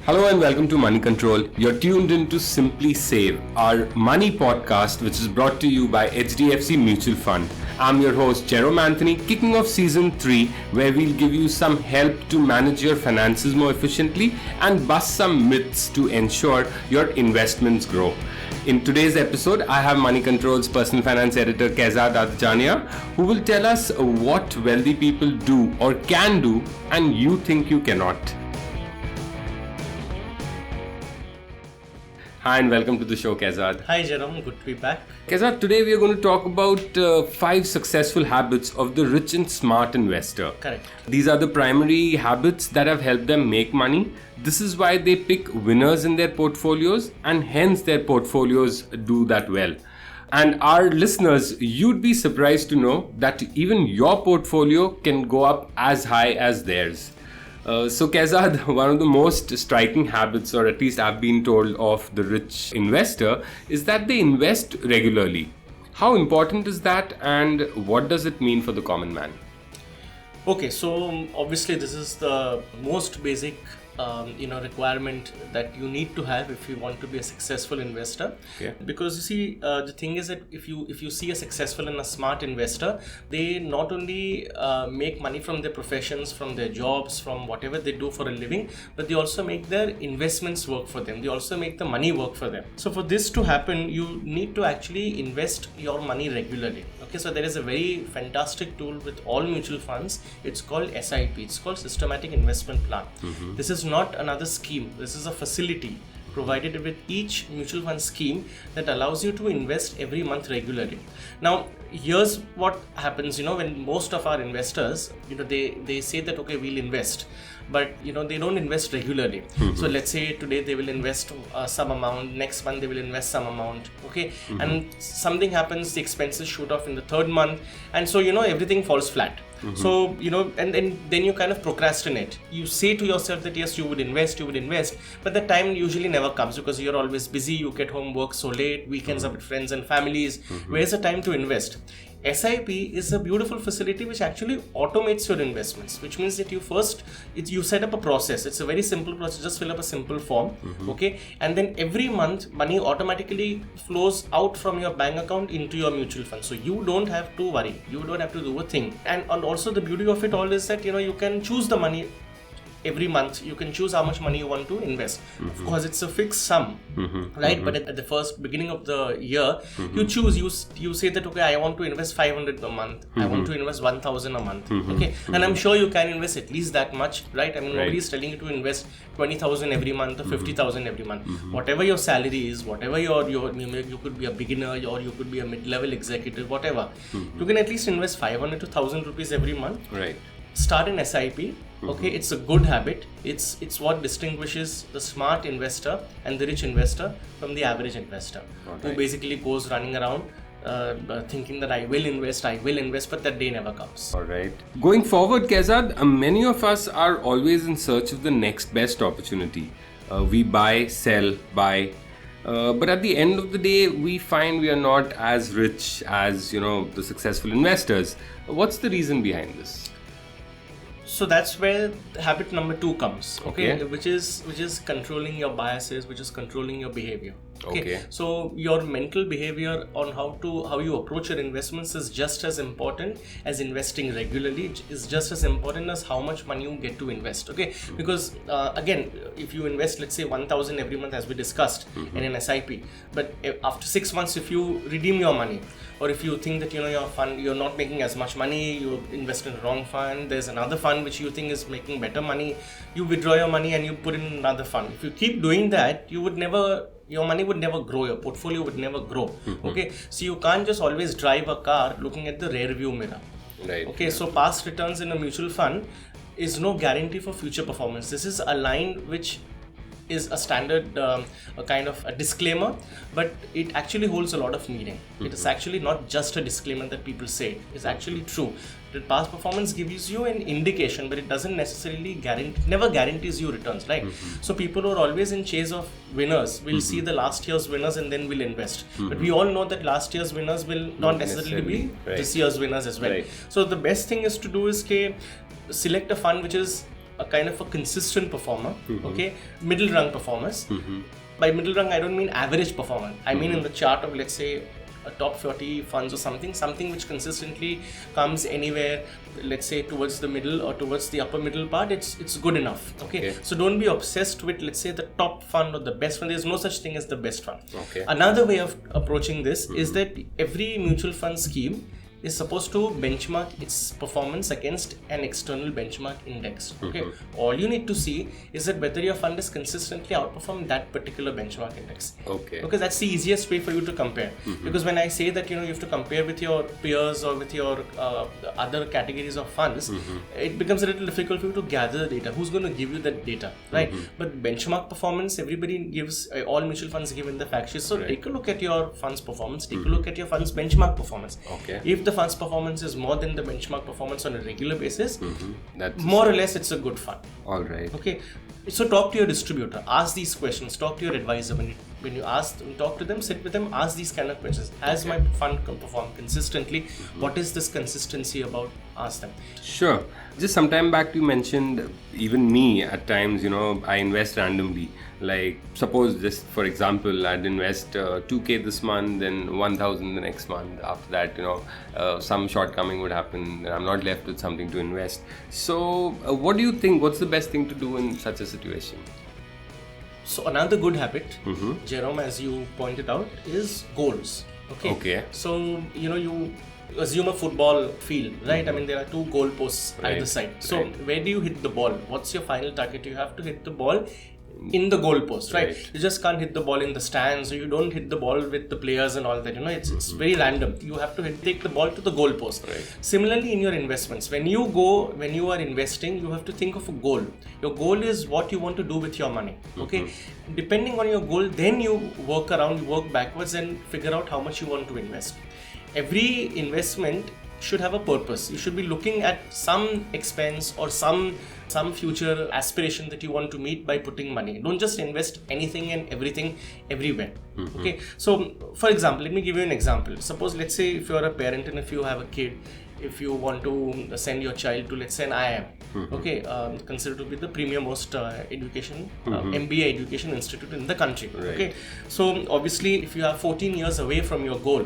Hello and welcome to Money Control. You're tuned in to Simply Save, our money podcast, which is brought to you by HDFC Mutual Fund. I'm your host, Jerome Anthony, kicking off season 3, where we'll give you some help to manage your finances more efficiently and bust some myths to ensure your investments grow. In today's episode, I have Money Control's personal finance editor, Kezad Adjania, who will tell us what wealthy people do or can do and you think you cannot. Hi and welcome to the show, Kezad. Hi Jerome, good to be back. Kezad, today we are going to talk about 5 successful habits of the rich and smart investor. Correct. These are the primary habits that have helped them make money. This is why they pick winners in their portfolios and hence their portfolios do that well. And our listeners, you'd be surprised to know that even your portfolio can go up as high as theirs. So Kezad, one of the most striking habits, or at least I've been told, of the rich investor is that they invest regularly. How important is that and what does it mean for the common man? Okay, so obviously this is the most basic requirement that you need to have if you want to be a successful investor. Yeah. Because you see, the thing is that if you see a successful and a smart investor, they not only make money from their professions, from their jobs, from whatever they do for a living, but they also make their investments work for them. They also make the money work for them. So for this to happen, you need to actually invest your money regularly. Okay, so there is a very fantastic tool with all mutual funds. It's called SIP. It's called Systematic Investment Plan. Mm-hmm. This is not another scheme. This is a facility provided with each mutual fund scheme that allows you to invest every month regularly. Now, here's what happens, when most of our investors, they say that, okay, we'll invest. But they don't invest regularly. Mm-hmm. So let's say today they will invest some amount, next month they will invest some amount, okay? Mm-hmm. And something happens, the expenses shoot off in the third month, and so everything falls flat. Mm-hmm. So and then you kind of procrastinate. You say to yourself that yes, you would invest, but the time usually never comes because you're always busy, you get home, work so late, weekends are with friends and families. Mm-hmm. Where's the time to invest? SIP is a beautiful facility which actually automates your investments, which means that you set up a process. It's a very simple process. Just fill up a simple form, mm-hmm. okay? And then every month, money automatically flows out from your bank account into your mutual fund. So you don't have to worry. You don't have to do a thing. And also the beauty of it all is that, you can choose the money. Every month you can choose how much money you want to invest. Mm-hmm. Of course, it's a fixed sum, mm-hmm. right? Mm-hmm. But at the first beginning of the year, mm-hmm. you choose. You say that okay, I want to invest 500 a month. Mm-hmm. I want to invest 1,000 a month. Mm-hmm. Okay, mm-hmm. and I'm sure you can invest at least that much, right? I mean, nobody is telling you to invest 20,000 every month or 50,000 every month. Mm-hmm. Whatever your salary is, whatever you could be a beginner or you could be a mid-level executive, whatever. Mm-hmm. You can at least invest 500 to 1,000 rupees every month. Right. Start an SIP. Okay, it's a good habit. It's what distinguishes the smart investor and the rich investor from the average investor, who basically goes running around thinking that I will invest, but that day never comes. All right. Going forward, Kezad, many of us are always in search of the next best opportunity. We buy, sell, buy. But at the end of the day, we find we are not as rich as, the successful investors. What's the reason behind this? So that's where habit number 2 comes, okay? Which is controlling your biases, which is controlling your behavior. Okay. So your mental behavior on how you approach your investments is just as important as investing regularly. Is just as important as how much money you get to invest. Okay, because again, if you invest, let's say 1,000 every month, as we discussed, mm-hmm. in an SIP, but after 6 months, if you redeem your money, or if you think that your fund, you're not making as much money, you invest in the wrong fund, there's another fund which you think is making better money, you withdraw your money and you put in another fund. If you keep doing that, your money would never grow, your portfolio would never grow. Mm-hmm. Okay, so you can't just always drive a car looking at the rear view mirror. Right. Okay, so past returns in a mutual fund is no guarantee for future performance. This is a line which is a standard a kind of a disclaimer, but it actually holds a lot of meaning. Mm-hmm. It is actually not just a disclaimer that people say. It's actually true. The past performance gives you an indication, but it doesn't necessarily never guarantees you returns, right? Mm-hmm. So people who are always in chase of winners will see the last year's winners and then will invest. Mm-hmm. But we all know that last year's winners will not necessarily be this year's winners as well. Right. So the best thing is to do is select a fund which is a kind of a consistent performer, okay, middle rung performers. By middle rung, I don't mean average performer. I mean in the chart of, let's say, a top 40 funds or something which consistently comes anywhere, let's say towards the middle or towards the upper middle part, it's good enough. Okay. So don't be obsessed with, let's say, the top fund or the best fund. There's no such thing as the best fund. Okay. Another way of approaching this is that every mutual fund scheme is supposed to benchmark its performance against an external benchmark index. Okay. All you need to see is that whether your fund is consistently outperforming that particular benchmark index. Okay. Because that's the easiest way for you to compare. Because when I say that you have to compare with your peers or with your other categories of funds, it becomes a little difficult for you to gather the data. Who's going to give you that data, right? But benchmark performance, everybody gives, all mutual funds give in the fact sheet. So take a look at your fund's performance. Take a look at your fund's benchmark performance. Okay. If the fund's performance is more than the benchmark performance on a regular basis, That's more or less it's a good fund. all right. Okay, so talk to your distributor, ask these questions, talk to your advisor. When you talk to them, sit with them, ask these kind of questions. Has my fund performed consistently? What is this consistency about? Ask them. Sure. Just some time back you mentioned, even me at times, I invest randomly. Like suppose just for example, I'd invest 2K this month, then 1,000 the next month. After that, some shortcoming would happen and I'm not left with something to invest. So what do you think? What's the best thing to do in such a situation? So another good habit, Jerome, as you pointed out, is goals. Okay. So, you assume a football field, right? I mean, there are two goal posts either side. So where do you hit the ball? What's your final target? You have to hit the ball in the goal post, right? You just can't hit the ball in the stands, or you don't hit the ball with the players and all that. It's very random. You have to take the ball to the goal post. Similarly, in your investments, when you are investing, you have to think of a goal. Your goal is what you want to do with your money. Okay, depending on your goal, then you work backwards and figure out how much you want to invest. Every investment should have a purpose. You should be looking at some expense or some future aspiration that you want to meet by putting money. Don't just invest anything and everything everywhere. Okay. So, for example, let me give you an example. Suppose, let's say, if you are a parent and if you have a kid, if you want to send your child to, let's say, an IIM, okay, considered to be the premier most education, MBA education institute in the country. Okay. So, obviously, if you are 14 years away from your goal,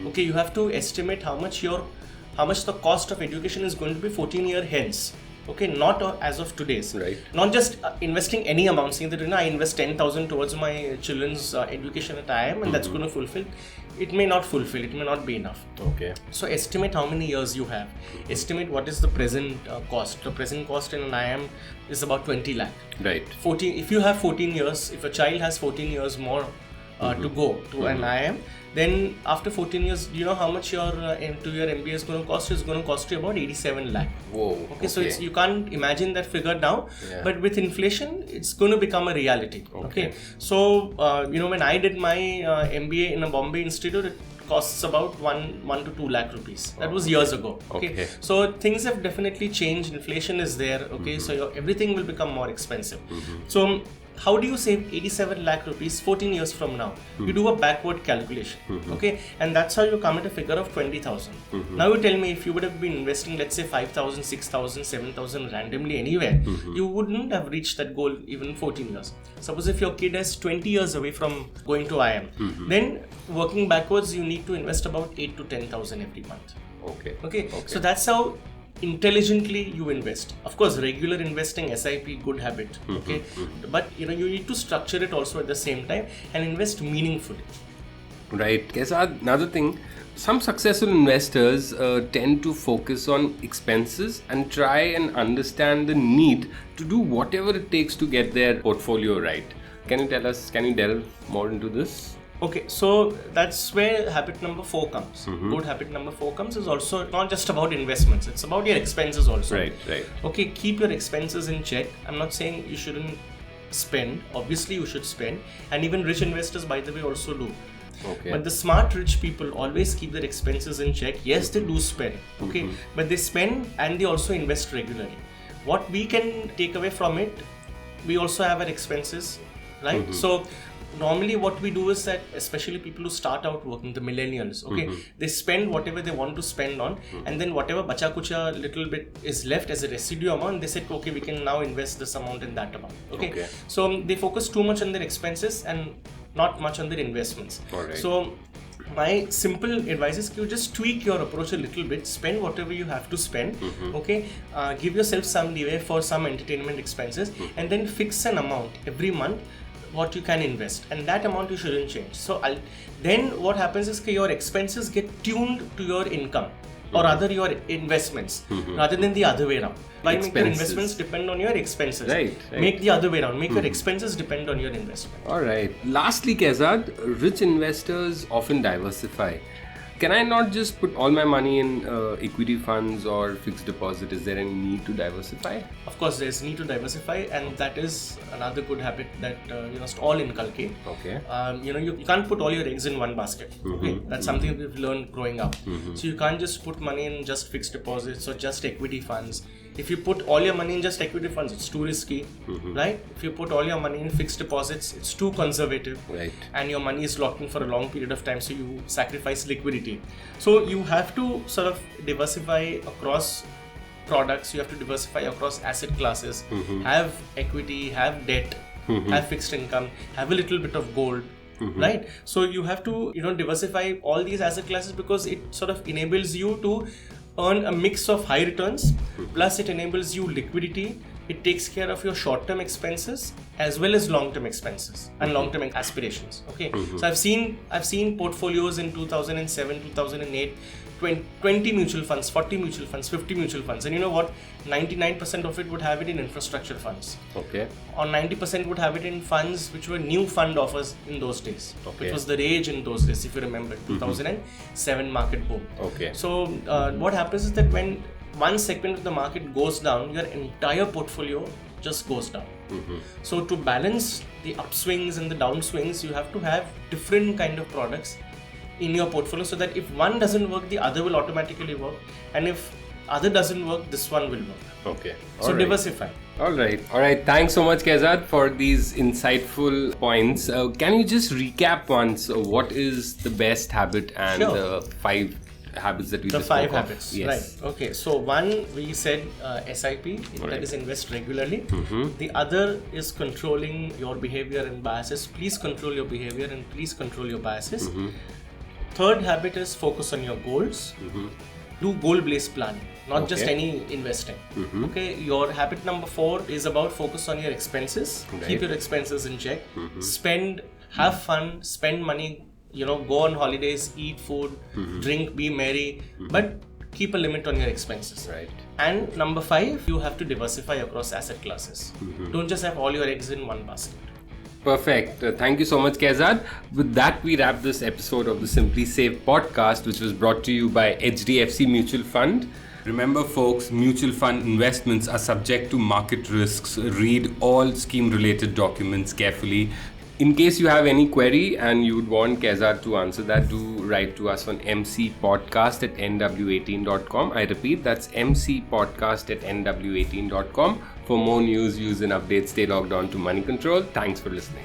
okay, you have to estimate how much the cost of education is going to be 14 years hence. Okay, not as of today's. Right. Not just investing any amount, saying that I invest 10,000 towards my children's education at IIM and that's going to fulfill. It may not fulfill. It may not be enough. Okay. So estimate how many years you have. Estimate what is the present cost. The present cost in an IIM is about 20 lakh. Right. If you have 14 years, if a child has 14 years more to go to an IIM, then after 14 years, do you know how much your MBA is going to cost? It's going to cost you about 87 lakh. Whoa. Okay, so you can't imagine that figure now, but with inflation, it's going to become a reality. Okay. So, when I did my MBA in a Bombay institute, it costs about 1 to 2 lakh rupees. That was years ago. Okay. So things have definitely changed. Inflation is there. Okay. So everything will become more expensive. So how do you save 87 lakh rupees 14 years from now? You do a backward calculation. Okay. And that's how you come at a figure of 20,000. Now you tell me, if you would have been investing, let's say 5,000, 6,000, 7,000 randomly anywhere, you wouldn't have reached that goal even 14 years. Suppose if your kid is 20 years away from going to IIM, then working backwards, you need to invest about 8 to 10,000 every month. Okay. So that's how intelligently you invest. Of course, regular investing, SIP, good habit. Okay. But you need to structure it also at the same time and invest meaningfully. Right. Kesad, another thing, some successful investors tend to focus on expenses and try and understand the need to do whatever it takes to get their portfolio right. Can you delve more into this? Okay, so that's where habit number 4 comes. Good habit number 4 comes is also not just about investments, it's about your expenses also. Right. Okay, keep your expenses in check. I'm not saying you shouldn't spend. Obviously, you should spend. And even rich investors, by the way, also do. Okay. But the smart rich people always keep their expenses in check. Yes, they do spend. Okay, but they spend and they also invest regularly. What we can take away from it, we also have our expenses, right? So normally what we do is that, especially people who start out working, the millennials, okay, they spend whatever they want to spend on, and then whatever bacha kucha little bit is left as a residue amount, they said, okay, we can now invest this amount in that amount. Okay. So they focus too much on their expenses and not much on their investments. Alright. So my simple advice is you just tweak your approach a little bit, spend whatever you have to spend, okay, give yourself some leeway for some entertainment expenses, and then fix an amount every month what you can invest, and that amount you shouldn't change. So then what happens is your expenses get tuned to your income, or rather your investments, rather than the other way around. Why make your investments depend on your expenses? Right. Make the other way around. Make your expenses depend on your investment. All right. Lastly, Kehzad, rich investors often diversify. Can I not just put all my money in equity funds or fixed deposit? Is there any need to diversify? Of course, there's need to diversify, and that is another good habit that you must all inculcate. Okay. You can't put all your eggs in one basket. Okay, that's something we've learned growing up. So you can't just put money in just fixed deposits or just equity funds. If you put all your money in just equity funds, it's too risky, right? If you put all your money in fixed deposits, it's too conservative, right? And your money is locked in for a long period of time, so you sacrifice liquidity. So you have to sort of diversify across products. You have to diversify across asset classes. Have equity, have debt, have fixed income, have a little bit of gold. Right? So you have to diversify all these asset classes, because it sort of enables you to earn a mix of high returns, plus it enables you liquidity. It takes care of your short-term expenses as well as long-term expenses and long-term aspirations. Okay, so I've seen portfolios in 2007, 2008, 20 mutual funds, 40 mutual funds, 50 mutual funds, and you know what? 99% of it would have it in infrastructure funds. Okay. Or 90% would have it in funds which were new fund offers in those days, which was the rage in those days, if you remember, 2007 market boom. Okay. So what happens is that when one segment of the market goes down, your entire portfolio just goes down. So to balance the upswings and the downswings, you have to have different kind of products in your portfolio, so that if one doesn't work, the other will automatically work, and if other doesn't work, this one will work. Okay. So diversify. All right. Thanks so much, Kehzad, for these insightful points. Can you just recap once what is the best habit and the 5 habits that we just spoke of? The 5 habits. Yes. Right. Okay. So one, we said SIP, that is invest regularly. The other is controlling your behavior and biases. Please control your behavior and please control your biases. Third habit is focus on your goals. Do goal-based planning, not just any investing. Okay, your habit number 4 is about focus on your expenses. Right. Keep your expenses in check. Spend, have fun, spend money. Go on holidays, eat food, drink, be merry, but keep a limit on your expenses. Right. And number 5, you have to diversify across asset classes. Don't just have all your eggs in one basket. Perfect. Thank you so much, Kehzad. With that, we wrap this episode of the Simply Safe podcast, which was brought to you by HDFC Mutual Fund. Remember, folks, mutual fund investments are subject to market risks. Read all scheme-related documents carefully. In case you have any query and you would want Kehzad to answer that, do write to us on mcpodcast@nw18.com. I repeat, that's mcpodcast@nw18.com. For more news, views and updates, stay logged on to Money Control. Thanks for listening.